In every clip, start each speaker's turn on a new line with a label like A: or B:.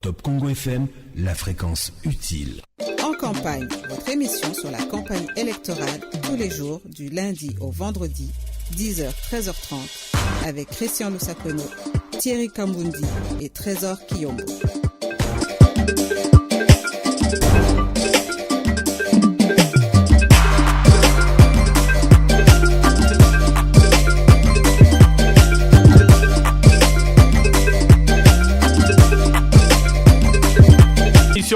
A: Top Congo FM, la fréquence utile.
B: En campagne, votre émission sur la campagne électorale tous les jours du lundi au vendredi, 10h-13h30, avec Christian Lusakono, Thierry Kambundi et Trésor Kiyombo.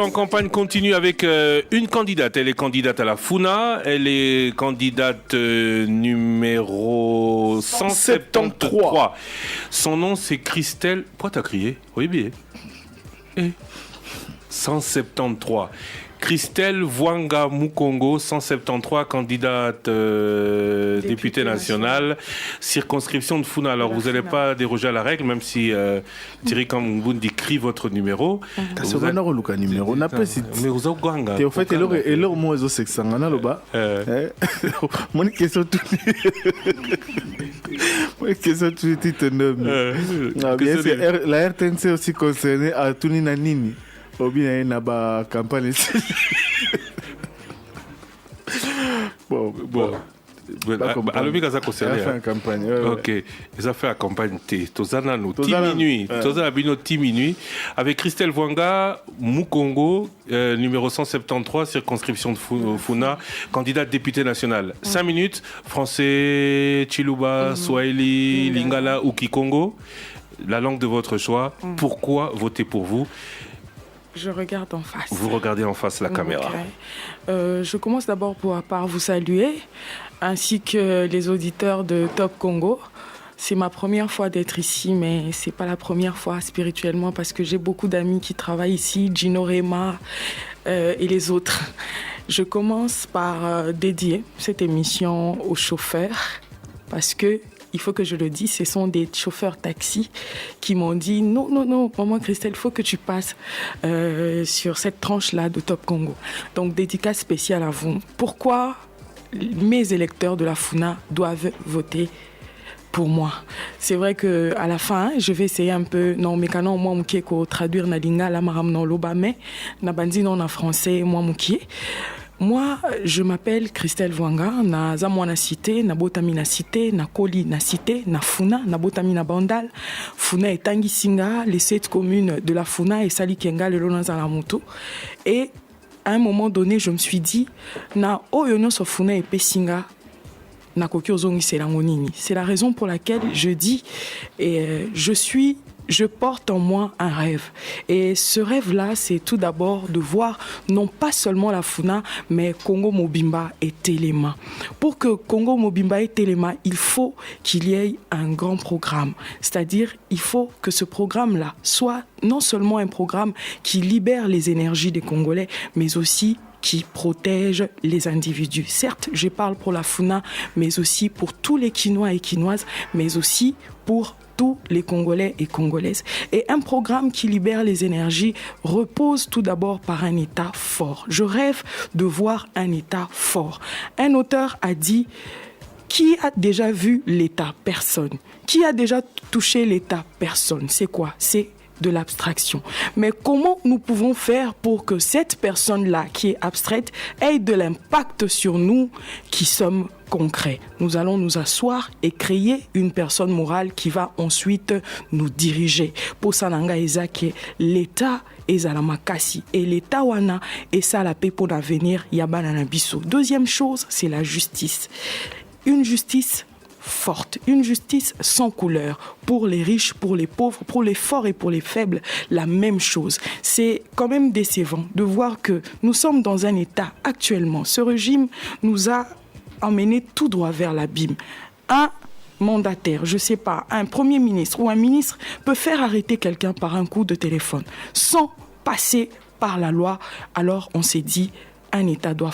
C: En campagne continue avec une candidate. Elle est candidate à la FUNA. Elle est candidate numéro 173. Son nom, c'est Christelle. Pourquoi t'as crié? Oui, bien. 173. Christelle Vwanga Mukongo, 173, candidate députée nationale, circonscription de Funa. Alors, vous n'allez pas déroger à la règle, même si Thierry Kambundi crie votre numéro.
D: Mais vous avez en fait, elle a moins de sexe. Mon question tout la RTNC aussi concernée à Tunina Nini. Obina na ba campagne. Bon.
C: Alors, il a fait
D: une campagne.
C: Ok, ils ont fait la campagne. Tozana no ti minuit avec Christelle Vwanga Mukongo, numéro 173, circonscription de Funa, candidate députée nationale. 5 minutes, français, Chiluba, Swahili, Lingala ou Kikongo, la langue de votre choix. Pourquoi voter pour vous?
E: Je regarde en face.
C: Vous regardez en face la caméra.
E: Je commence d'abord par vous saluer, ainsi que les auditeurs de Top Congo. C'est ma première fois d'être ici, mais ce n'est pas la première fois spirituellement, parce que j'ai beaucoup d'amis qui travaillent ici, Gino Rema et les autres. Je commence par dédier cette émission aux chauffeurs, parce que il faut que je le dise, ce sont des chauffeurs taxi qui m'ont dit non, maman Christelle, il faut que tu passes sur cette tranche-là de Top Congo. Donc, dédicace spéciale à vous. Pourquoi mes électeurs de la FUNA doivent voter pour moi? C'est vrai qu'à la fin, je vais essayer un peu, non, mais quand on m'a traduire na linga la maram non loba, mais na bandi non en français, moi moukié. Moi, je m'appelle Christelle Vwanga, na zamwana cité, na botami na cité, na koli na cité, na Funa, na botami na bandal. Funa et Tangi Singa, les 7 communes de la Funa et Sali Kenga, le Lonaz à la moto. Et à un moment donné, je me suis dit, na oyono so Funa et Pesinga, na koki ozongi selangonini. C'est la raison pour laquelle je dis, je porte en moi un rêve. Et ce rêve-là, c'est tout d'abord de voir non pas seulement la FUNA, mais Congo Mobimba et Téléma. Pour que Congo Mobimba et Téléma, il faut qu'il y ait un grand programme. C'est-à-dire, il faut que ce programme-là soit non seulement un programme qui libère les énergies des Congolais, mais aussi qui protège les individus. Certes, je parle pour la FUNA, mais aussi pour tous les Quinois et Quinoises, mais aussi pour tous les Congolais et Congolaises. Et un programme qui libère les énergies repose tout d'abord par un État fort. Je rêve de voir un État fort. Un auteur a dit: qui a déjà vu l'État? Personne. Qui a déjà touché l'État? Personne. C'est quoi? C'est de l'abstraction. Mais comment nous pouvons faire pour que cette personne-là, qui est abstraite, ait de l'impact sur nous qui sommes concrets? Nous allons nous asseoir et créer une personne morale qui va ensuite nous diriger. Pour Sananga Ezake, l'État ezala makasi et l'État wana et ça la paix pour l'avenir yabana na biso. Deuxième chose, c'est la justice. Une justice forte, une justice sans couleur, pour les riches, pour les pauvres, pour les forts et pour les faibles, la même chose. C'est quand même décevant de voir que nous sommes dans un état actuellement. Ce régime nous a emmenés tout droit vers l'abîme. Un mandataire, je ne sais pas, un premier ministre ou un ministre peut faire arrêter quelqu'un par un coup de téléphone sans passer par la loi. Alors on s'est dit, un État doit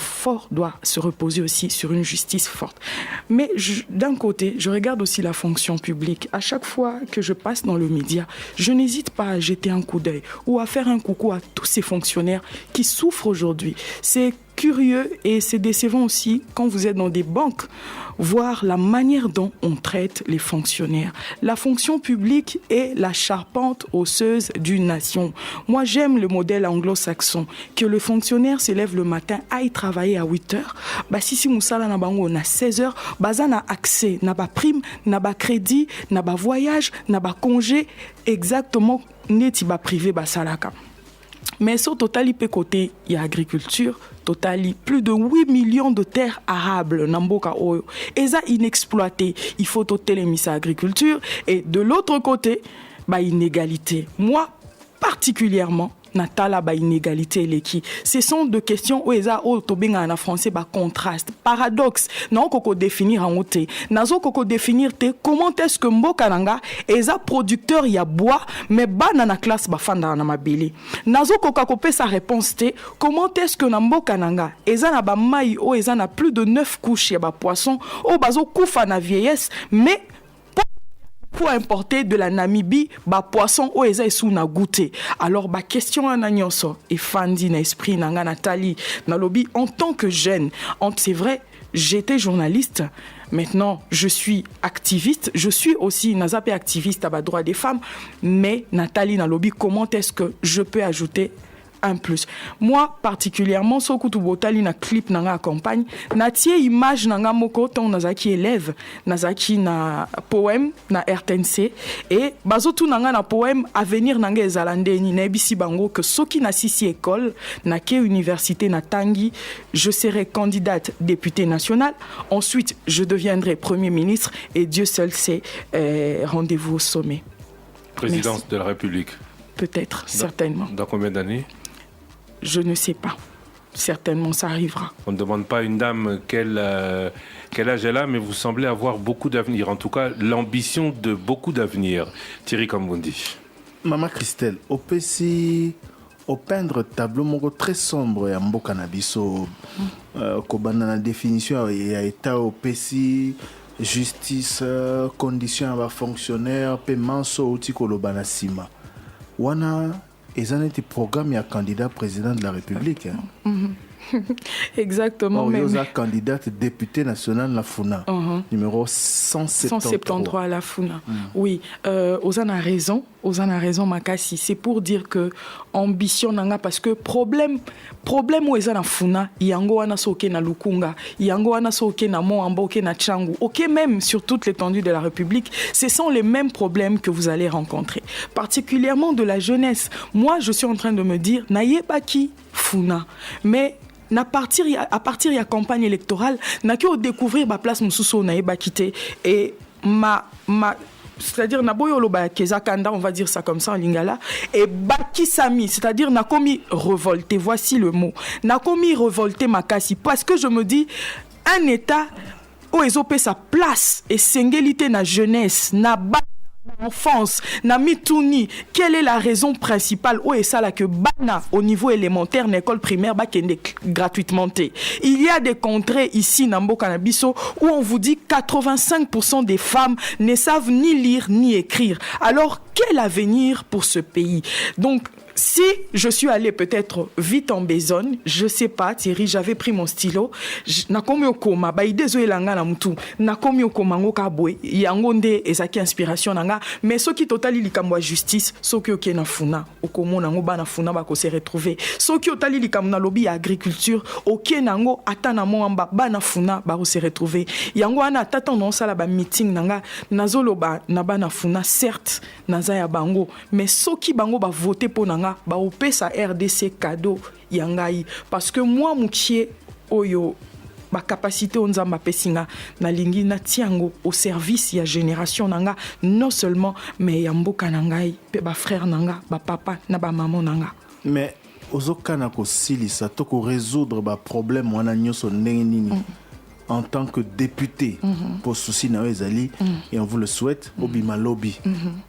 E: se reposer aussi sur une justice forte. Mais d'un côté, je regarde aussi la fonction publique. À chaque fois que je passe dans le média, je n'hésite pas à jeter un coup d'œil ou à faire un coucou à tous ces fonctionnaires qui souffrent aujourd'hui. C'est curieux et c'est décevant aussi quand vous êtes dans des banques, voir la manière dont on traite les fonctionnaires. La fonction publique est la charpente osseuse d'une nation. Moi, j'aime le modèle anglo-saxon, que le fonctionnaire se lève le matin, aille travailler à 8 heures, si moussala na bango na 16 heures, baza na accès, na ba prime, na ba crédit, na ba voyage, na ba congé, exactement neti ba privé ba salaka. Mais sur total, il peut côté il y a agriculture, total plus de 8 millions de terres arables namboka oyo. Et ça inexploité, il faut total émis à agriculture et de l'autre côté, inégalité. Moi particulièrement natala inégalité leki. Ce sont deux questions où eza o tobinga en français contraste, paradoxe. Non koko définir en ote. Nazo koko définir te comment est-ce que mboka nanga eza producteur ya bois mais bana na classe fanda na mabele. Nazo koko kopé sa réponse te comment est-ce que na mboka nanga eza na ba mai o eza na plus de 9 couches ya ba poisson o bazo kufa na vieillesse mais pour importer de la Namibie, poisson ou eza sous na goûter. Alors question à nyonso et fandi na esprit nanga Nathalie na lobby en tant que jeune. C'est vrai, j'étais journaliste. Maintenant, je suis activiste. Je suis aussi nazapé activiste à droit des femmes. Mais Nathalie na lobby, comment est-ce que je peux ajouter un plus? Moi particulièrement soku tu botali na clip nanga campagne na tie image nanga moko ton nazaki élève nazaki na poème na RTNC et bazotu nanga na poème avenir nanga ezalande ni na bisi bango que soki na sisi école na ke université na tangi je serai candidate députée nationale, ensuite je deviendrai premier ministre et Dieu seul sait rendez-vous au sommet.
C: Présidence
E: Merci.
C: De la République.
E: Peut-être, certainement.
C: Dans combien d'années?
E: Je ne sais pas. Certainement, ça arrivera.
C: On ne demande pas à une dame quel âge elle a, mais vous semblez avoir beaucoup d'avenir. En tout cas, l'ambition de beaucoup d'avenir. Thierry Kambundi.
D: Maman Christelle, au peindre tableau moko très sombre ya mboka na biso kobanda na définition ya état au PC justice condition ya fonctionnaire paiement so outi koloba na sima wana ezaneti programme ya candidat président de la République.
E: Exactement.
D: Même candidate députée nationale la FUNA, numéro 173
E: à la FUNA. Oui, Ozana a raison Makassi. C'est pour dire que ambition nanga parce que problème où Ozana FUNA, yango wana soke na Lukunga, yango wana soke na Moamba, ok na Tchangu, ok même sur toute l'étendue de la République, ce sont les mêmes problèmes que vous allez rencontrer. Particulièrement de la jeunesse. Moi, je suis en train de me dire, naïebaki FUNA, mais à partir de la campagne électorale, n'a que découvrir ma place mususo naïba quitté et c'est-à-dire naboyolo ba kezakanda, on va dire ça comme ça en lingala, et bakisami, c'est-à-dire n'a commis révolté, voici le mot, n'a commis révolté Makassi parce que je me dis un état où ils ont payé sa place et singélité na jeunesse na enfance, na mituni, quelle est la raison principale où est ça là que bana au niveau élémentaire, l'école primaire, kende gratuitement. Il y a des contrées ici, Nambo Kanabiso, où on vous dit 85% des femmes ne savent ni lire ni écrire. Alors, quel avenir pour ce pays? Donc, si je suis allé peut-être vite en besogne, je sais pas, Thierry, j'avais pris mon stylo, nakomi okoma, désolé langa na mutu, nakomi okoma ngoka boy, yangonde ezaki inspiration nanga, mais ce qui totali likamwa justice, ce qui ok na funa, okomo nango ba na funa ba ko se retrouver, ce qui totali likamna lobby agriculture, ok nango atana mo amba ba na funa ba ko se retrouver, yango ana tata non sala ba meeting nanga, nazolo ba na ba na funa certes, naza ya bango, mais ce qui bango ba voter pour nanga ba opé sa RDC cadeau yangai parce que moi mukie oyo ba capacité onzamba pesinga na lingi na tiango au service ya génération nanga non seulement mais ya mboka nangai pe ba frère nanga ba papa na ba maman nanga
D: mais ozokana ko silisa to ko résoudre ba problème wana nyoso ndenge nini en tant que député pour souci na ezali et on vous le souhaite obima lobby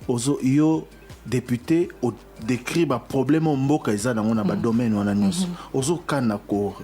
D: ozo yo député au décrit ba problème mboka eza na ngona ba domaine wana nyonso ozo kana ko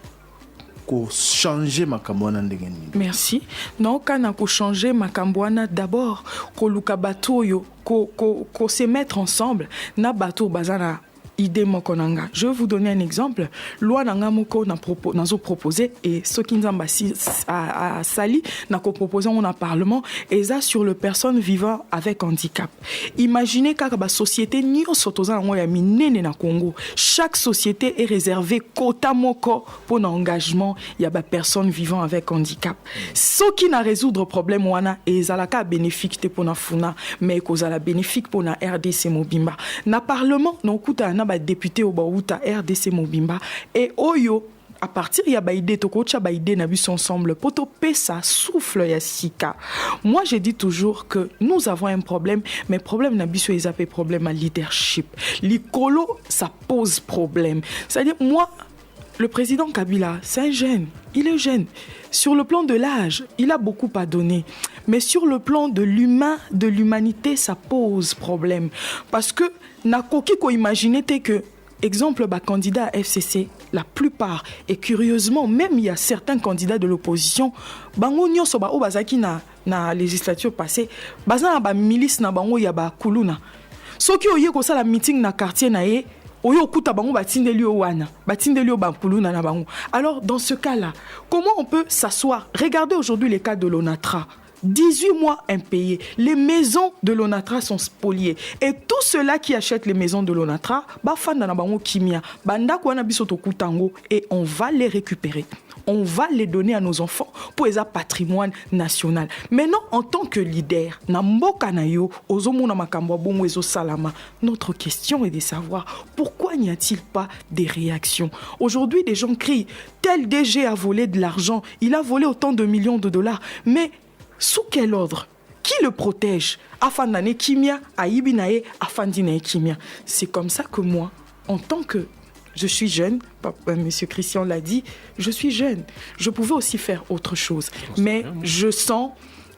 D: changer makambo wana ndenge nini.
E: Merci. Non kana ko changer makambo wana d'abord ko luka bato yo ko se mettre ensemble na bato bazana idée mokonanga. Je vais vous donner un exemple. Loi nanga moko n'a proposé et ce qui nous a sali n'a proposé on a parlement et ça sur les personnes vivant avec handicap. Imaginez qu'à la société ni au sotoza ya minene na Congo. Chaque société est réservée quota moko pour l'engagement il y a des personnes vivant avec handicap. Ce qui n'a résoudre problème wana et zalaka bénéfique pour na funa mais cause la bénéfique pour na RDC Mobimba. Na parlement non kuta na ba député au bauta RDC Mobimba et oyo à partir il y a ba idée to kocha ba idée na biso ensemble poto pesa souffle ya sika. Moi je dis toujours que nous avons un problème mais problème na biso ils appellent problème à leadership. L'icolo ça pose problème. C'est-à-dire moi le président Kabila, c'est un jeune, il est jeune. Sur le plan de l'âge, il a beaucoup à donner. Mais sur le plan de l'humain, de l'humanité, ça pose problème. Parce que, nakoki ko imaginer que, exemple, candidat à FCC, la plupart, et curieusement, même il y a certains candidats de l'opposition, bango nyonso ba obazaki na législature passée, bazana ba milice na bango ya ba kuluna. Soki oye ko sa la meeting na quartier na ye, alors, dans ce cas-là, comment on peut s'asseoir? Regardez aujourd'hui les cas de l'ONATRA. 18 mois impayés. Les maisons de l'ONATRA sont spoliées. Et tous ceux-là qui achètent les maisons de l'ONATRA, et on va les récupérer. On va les donner à nos enfants pour les patrimoine national. Maintenant, en tant que leader, notre question est de savoir pourquoi n'y a-t-il pas des réactions. Aujourd'hui, des gens crient, tel DG a volé de l'argent, il a volé autant de millions de dollars. Mais sous quel ordre? Qui le protège? Afandane Kimia, Aibinae, Afandine Kimia. C'est comme ça que moi, en tant que je suis jeune, Monsieur Christian l'a dit, je suis jeune. Je pouvais aussi faire autre chose. Mais je sens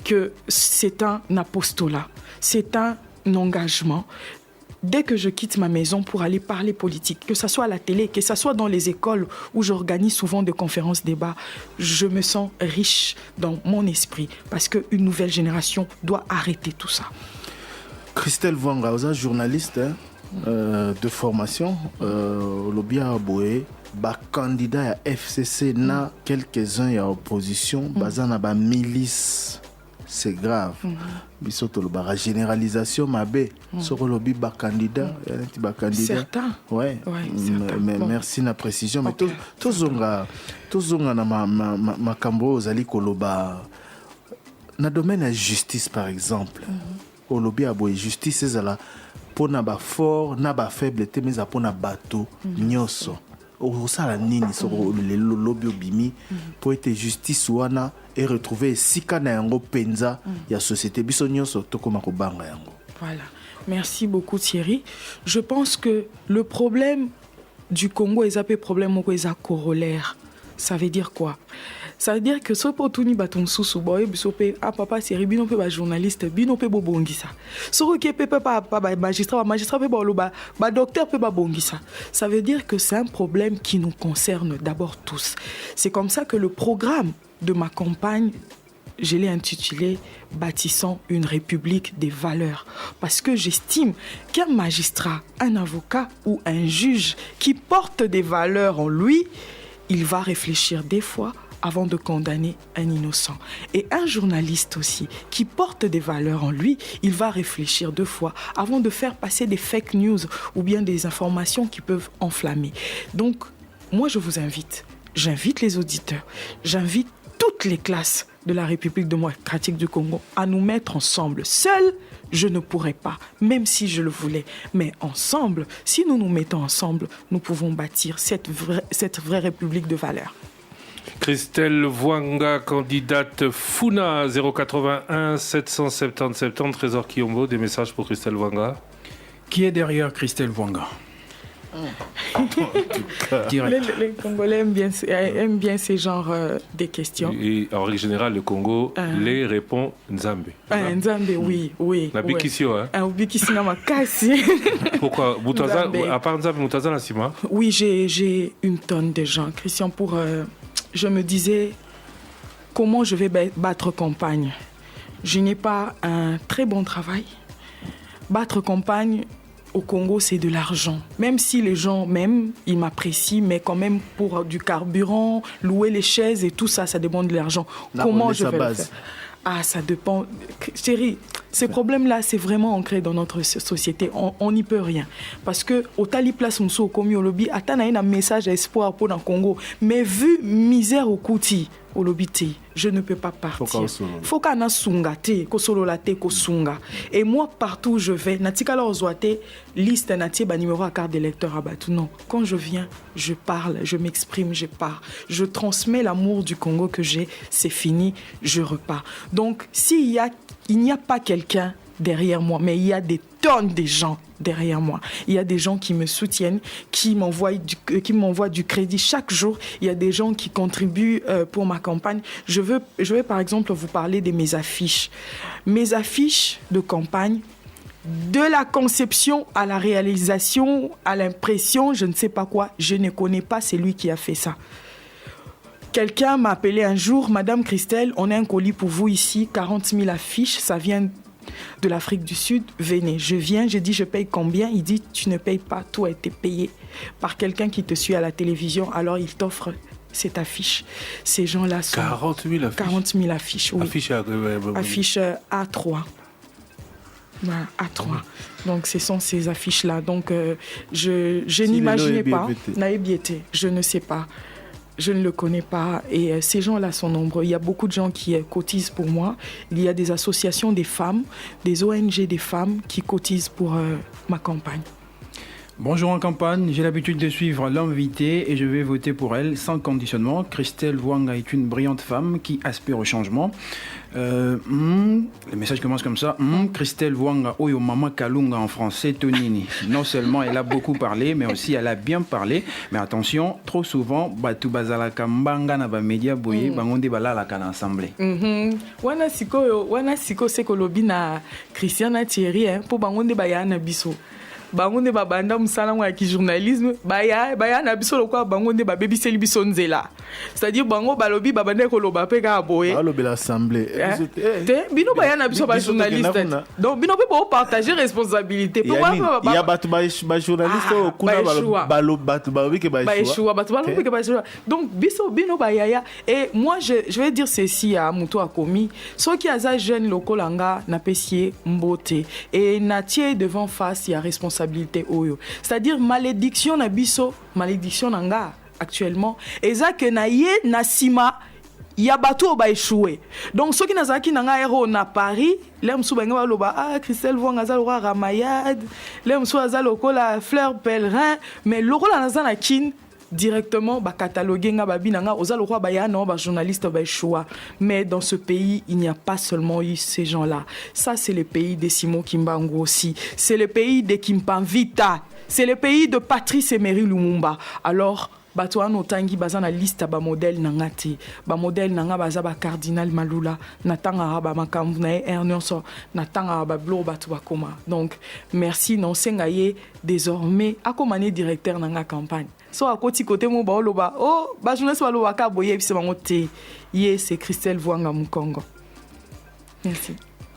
E: que c'est un apostolat, c'est un engagement. Dès que je quitte ma maison pour aller parler politique, que ce soit à la télé, que ce soit dans les écoles où j'organise souvent des conférences, débats, je me sens riche dans mon esprit parce qu'une nouvelle génération doit arrêter tout ça.
D: Christelle Vwanga, journaliste de formation, Lobia Aboé, candidat à FCC, na quelques-uns à opposition, bazana ba milice. C'est grave. Bisoto la généralisation mabe sur le candidat
E: certains.
D: Ouais. Mais bon. Merci na précision mais tout zonga na ma kambo zali koloba na domaine de justice par exemple. Olobi aboye justice ezala pona ba fort na ba faible te mais pona bato nyoso. Osala nini sur le lobby obimi pour être justice wana et retrouver sika na yango penza ya société biso nyonso tokoma ko banga yango.
E: Voilà. Merci beaucoup Thierry. Je pense que le problème du Congo est un problème moko eza corollaire. Ça veut dire quoi? Ça veut dire que ce potuni baton susu boy bisope a papa Thierry bino pe ba journaliste bino pe bobongisa. So ki pe pa magistrat pe ba docteur pe ba bongisa. Ça veut dire que c'est un problème qui nous concerne d'abord tous. C'est comme ça que le programme de ma campagne, je l'ai intitulé « Bâtissant une république des valeurs ». Parce que j'estime qu'un magistrat, un avocat ou un juge qui porte des valeurs en lui, il va réfléchir des fois avant de condamner un innocent. Et un journaliste aussi, qui porte des valeurs en lui, il va réfléchir deux fois avant de faire passer des fake news ou bien des informations qui peuvent enflammer. Donc, moi je vous invite, j'invite les auditeurs, j'invite toutes les classes de la République démocratique du Congo à nous mettre ensemble. Seul, je ne pourrais pas, même si je le voulais. Mais ensemble, si nous nous mettons ensemble, nous pouvons bâtir cette vraie République de valeurs.
C: Christelle Vwanga, candidate Funa 081 770 70, Trésor Kiyombo, des messages pour Christelle Vwanga.
F: Qui est derrière Christelle Vwanga?
E: Les Congolais aiment bien ces genres de questions.
C: Et en règle générale, le Congo les répond Nzambe.
E: Nzambe, oui.
C: Nabikisio, hein?
E: Nabikisio na makasi.
C: Pourquoi? À part Nzambe, Moutaza Nassima?
E: Oui, j'ai une tonne de gens. Christian, je me disais, comment je vais battre campagne? Je n'ai pas un très bon travail. Battre campagne, au Congo, c'est de l'argent. Même si les gens m'aiment, ils m'apprécient, mais quand même pour du carburant, louer les chaises et tout ça, ça demande de l'argent. Comment je vais le faire? Ah, ça dépend. Chérie, ces problèmes-là, c'est vraiment ancré dans notre société. On n'y peut rien. Parce que, au Tali Place Mousso, comme au lobby, attends, il y a un message d'espoir pour le Congo. Mais vu misère au Kouti, au lobby, je ne peux pas partir. Faut qu'on a sunga te, ko solo la te, ko sunga. Et moi, partout où je vais, natika la ozoate, liste natie ba numéro à carte d'électeur abatou. Non. Quand je viens, je parle, je m'exprime, je pars. Je transmets l'amour du Congo que j'ai, c'est fini, je repars. Donc, il n'y a pas quelqu'un derrière moi, mais il y a des tonnes de gens derrière moi. Il y a des gens qui me soutiennent, qui m'envoient du crédit chaque jour. Il y a des gens qui contribuent pour ma campagne. Je vais par exemple vous parler de mes affiches. Mes affiches de campagne, de la conception à la réalisation, à l'impression, je ne sais pas quoi, je ne connais pas celui qui a fait ça. Quelqu'un m'a appelé un jour, Madame Christelle, on a un colis pour vous ici, 40 000 affiches, ça vient de l'Afrique du Sud, venez. Je viens, je dis je paye combien? Il dit tu ne payes pas, tout a été payé par quelqu'un qui te suit à la télévision, alors il t'offre cette affiche. Ces gens-là sont...
C: 40 000 affiches?
E: 40 000 affiches, oui.
C: Affiche
E: A3. Voilà, A3. Donc ce sont ces affiches-là. Donc je n'imaginais pas. Naïbiété, je ne sais pas. Je ne le connais pas et ces gens-là sont nombreux. Il y a beaucoup de gens qui cotisent pour moi. Il y a des associations des femmes, des ONG des femmes qui cotisent pour ma campagne.
F: Bonjour en campagne, j'ai l'habitude de suivre l'invitée et je vais voter pour elle sans conditionnement. Christelle Wanga est une brillante femme qui aspire au changement. Le message commence comme ça. Christelle Wanga, Oyo Mama Kalunga en français, Tonini. Non seulement elle a beaucoup parlé, mais aussi elle a bien parlé. Mais attention, trop souvent, Batu Bazala Kambanga na ba média boye, bangonde bala la kan assemblée.
E: Wana siko seko lobi na Christiana Thierry, pour bangonde bayana biso. Bangonde babanda musala wa ki journalisme baya na biso lokwa bangonde ba baby seli biso nzela, c'est-à-dire bango balobi babanda ko loba pe ka boye
D: balobi l'assemblée
E: bino baya na biso ba journaliste, donc bino pe pour partager responsabilité pour moi
D: il y a batu ba journaliste kuna balobi ke ba choix
E: balobi ke ba choix, donc biso bino baya. Et moi je vais dire ceci à Muto Akomi, ceux qui aza jeune lokolanga na pesier mbote et natie devant face, il y a responsabilité. C'est-à-dire malédiction na biso, malédiction nanga actuellement eza que na ye na sima ya bato ba échoué. Donc ceux qui nazaki nanga héros na Paris, les msou benga ba loba Christelle Wanga za loka Ramayad, les msou za lokola Fleur Pèlerin, mais lokola nazana kin directement ba cataloguer nga ba binanga oza lokwa ba ya non ba journaliste ba choix. Mais dans ce pays, il n'y a pas seulement eu ces gens-là. Ça c'est le pays de Simon Kimbangu aussi. C'est le pays de Kimpanvita. C'est le pays de Patrice Emery Lumumba. Alors Batouan Otangi baza na liste ba modèle nanga te. Ba modèle nanga baza ba cardinal Malula, natanga ba makambu na Ernest, natanga ba blo batu bakoma. Donc merci non sengaye désormais akomane directeur nanga campagne. So à côté mo ba loba oh ba journaliste ba loba ka boye bise bango te. Ye c'est Christelle Wanga Mukongo. Merci.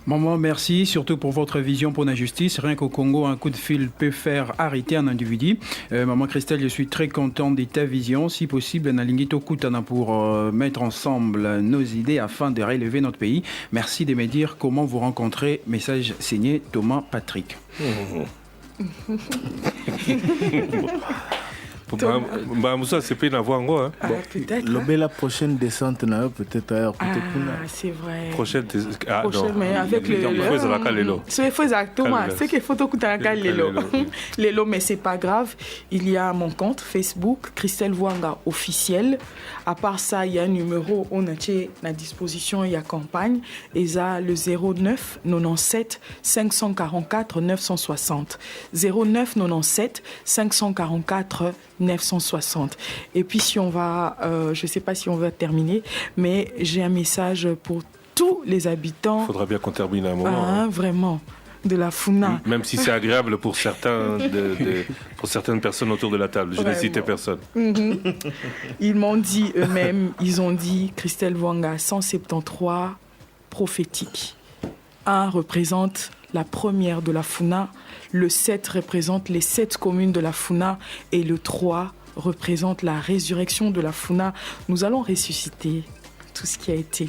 F: Maman, merci, surtout pour votre vision pour la justice. Rien qu'au Congo, un coup de fil peut faire arrêter un individu. Maman Christelle, je suis très contente de ta vision. Si possible, Nalingito Koutana pour mettre ensemble nos idées afin de relever notre pays. Merci de me dire comment vous rencontrez. Message signé Thomas Patrick.
C: Moussa, c'est pas une voix en gros.
E: Peut-être.
D: La prochaine descente, peut-être ailleurs.
E: C'est vrai.
C: Prochaine,
E: mais avec le c'est exactement. C'est qu'il faut tout Lelo, mais c'est pas grave. Il y a mon compte Facebook, Christelle Wanga officiel. À part ça, il y a un numéro, on a à disposition, il y a campagne. Et ça, le 09 97 544 960. 09 97 544 960. Et puis si on va, je ne sais pas si on va terminer, mais j'ai un message pour tous les habitants.
C: Il faudra bien qu'on termine à un moment.
E: Vraiment, de la Funa.
C: Même si c'est agréable pour certains, pour certaines personnes autour de la table. Je n'ai cité personne.
E: Ils m'ont dit eux-mêmes, ils ont dit Christelle Wanga 173 prophétique. 1 représente la première de la Funa, le 7 représente les 7 communes de la Funa et le 3 représente la résurrection de la Funa. Nous allons ressusciter tout ce qui a été.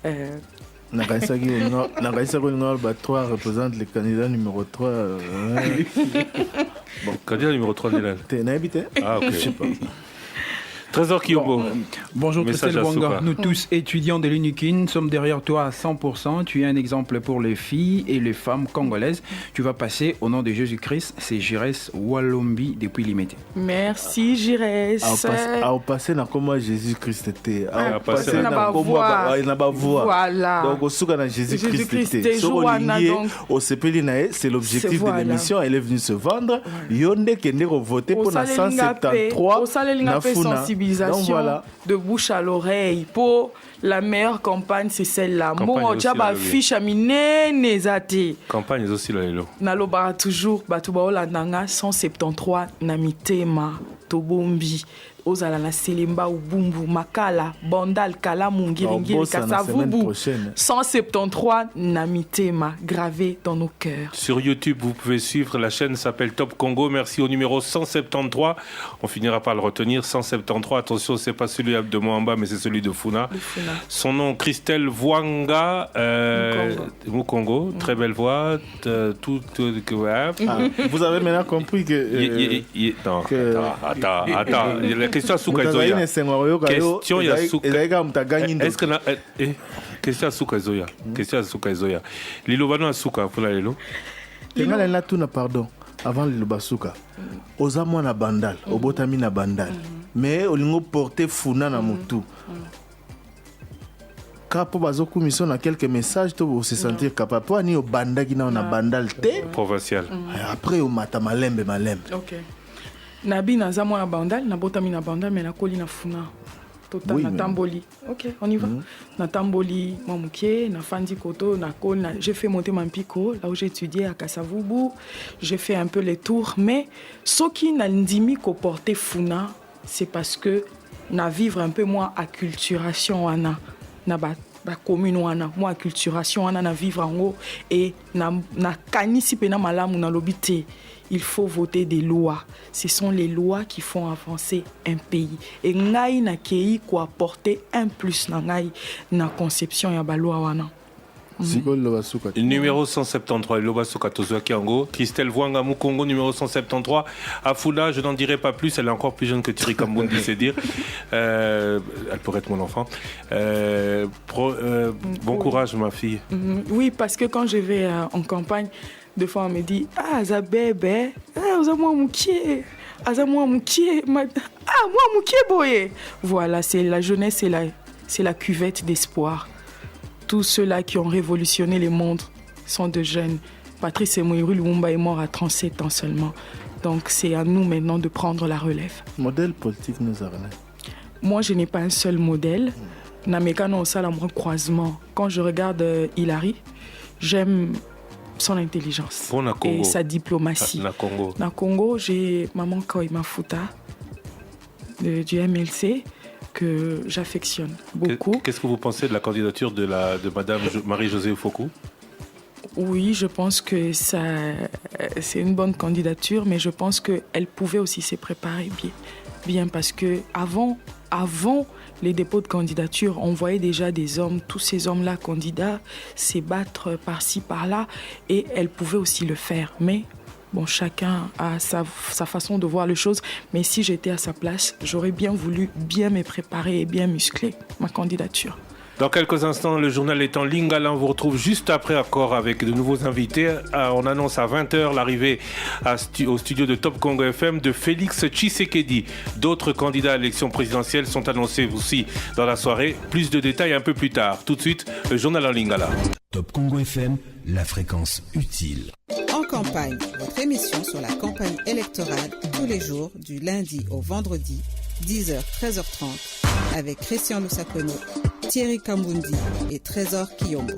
D: Le 3 représente le candidat numéro 3.
C: Bon, candidat numéro 3 de l'année.
D: T'es habité?
C: Ah, ok. Je sais pas. Trésor Kiyombo.
F: Bonjour Christelle Wanga. Nous tous étudiants de l'UNIKIN sommes derrière toi à 100%. Tu es un exemple pour les filles et les femmes congolaises. Tu vas passer au nom de Jésus-Christ. C'est Jires Walombi depuis Limité.
E: Merci Jires.
D: Au passé, na comment Jésus-Christ était.
E: Au passé, na voix. Voilà.
D: Donc au souka na Jésus-Christ était. Au sepeli nae, c'est l'objectif de l'émission. Elle est venue se vendre. Yonde kende ko voter pour na 173 na Funa.
E: Donc, voilà. De bouche à l'oreille pour la meilleure campagne, c'est celle-là. Moi, j'aba fiche à nezate.
C: Campagne aussi là lelo.
E: Nalobara toujours batuba olandanga 173 na mitema tobombi. Ozala na Selemba Ubumbu Makala Bandal Kalamu Ngiringiri Kasavubu 173 Namitema gravé dans nos cœurs.
C: Sur YouTube, vous pouvez suivre, la chaîne s'appelle Top Congo. Merci au numéro 173. On finira par le retenir, 173. Attention, c'est pas celui de Moamba, mais c'est celui de Funa. Son nom, Christelle Wanga Mukongo. Très belle voix.
D: Vous avez maintenant compris que...
C: Attends. Question Souka Zoya. Question Yasuka. Est-ce que question Souka Zoya. Question Souka Zoya. Lilo bano Souka pour la lilo.
D: Tenga la tuna pardon avant Lilo Basuka. Ozamo na bandal, obotami na bandal. Mais olingo porter Funa na mutu. Kapo bazoku mission na quelques messages to se sentir capable. Pour ni au bandaki na bandal te
C: provincial.
D: Après au mata malembe.
E: OK. Nabi na zamo na bandal, na botami na bandal, mais na koli na Funa. Total na tamboli. OK, on y va. Na tamboli, Mamouké, na Fandi Koto, na Kol, j'ai fait monter Mampiko, là où j'ai étudié à Kasavubu. J'ai fait un peu les tours, mais ce qui n'a ndimi ko porter Funa, c'est parce que na vivre un peu moins acculturation wana na ba commune wana moi acculturation wana na vivre en haut et na kanisi pena malamu na lobité. Il faut voter des lois. Ce sont les lois qui font avancer un pays. Et ngai na kei ko apporter un plus na ngai na conception ya ba loi wana.
C: Numéro 173, Lobasuka Tozoa Kiango. Christelle Wanga Mukongo, numéro 173. Afula, je n'en dirai pas plus, elle est encore plus jeune que Thierry Kambundi, c'est dire. Elle pourrait être mon enfant. Bon courage, ma fille.
E: Oui, parce que quand je vais en campagne, deux fois on me dit za bébé, moi moukié, moi moukié, moi moukié boye. Voilà, c'est la jeunesse, c'est la cuvette d'espoir. Tous ceux-là qui ont révolutionné le monde sont de jeunes. Patrice Moïru Lumumba est mort à 37 ans seulement. Donc c'est à nous maintenant de prendre la relève.
D: Modèle politique nous a rien.
E: Moi, je n'ai pas un seul modèle. Namekano Salam croisement. Quand je regarde Hilary, j'aime son intelligence et sa diplomatie. Na Congo, j'ai Maman Koïma Fouta du MLC que j'affectionne beaucoup.
C: Qu'est-ce que vous pensez de la candidature de Madame Marie-Josée Fokou?
E: Oui, je pense que c'est une bonne candidature, mais je pense qu'elle pouvait aussi se préparer bien parce que avant les dépôts de candidature, on voyait déjà des hommes, tous ces hommes-là candidats, se battre par-ci, par-là, et elle pouvait aussi le faire. Mais bon, chacun a sa façon de voir les choses. Mais si j'étais à sa place, j'aurais bien voulu bien me préparer et bien muscler ma candidature.
C: Dans quelques instants, le journal est en lingala. On vous retrouve juste après, encore avec de nouveaux invités. On annonce à 20h l'arrivée au studio de Top Congo FM de Félix Tshisekedi. D'autres candidats à l'élection présidentielle sont annoncés aussi dans la soirée. Plus de détails un peu plus tard. Tout de suite, le journal en lingala.
A: Top Congo FM, la fréquence utile.
B: En campagne, votre émission sur la campagne électorale tous les jours du lundi au vendredi, 10h, 13h30, avec Christian Lusakono, Thierry Kambundi et Trésor Kiyombo.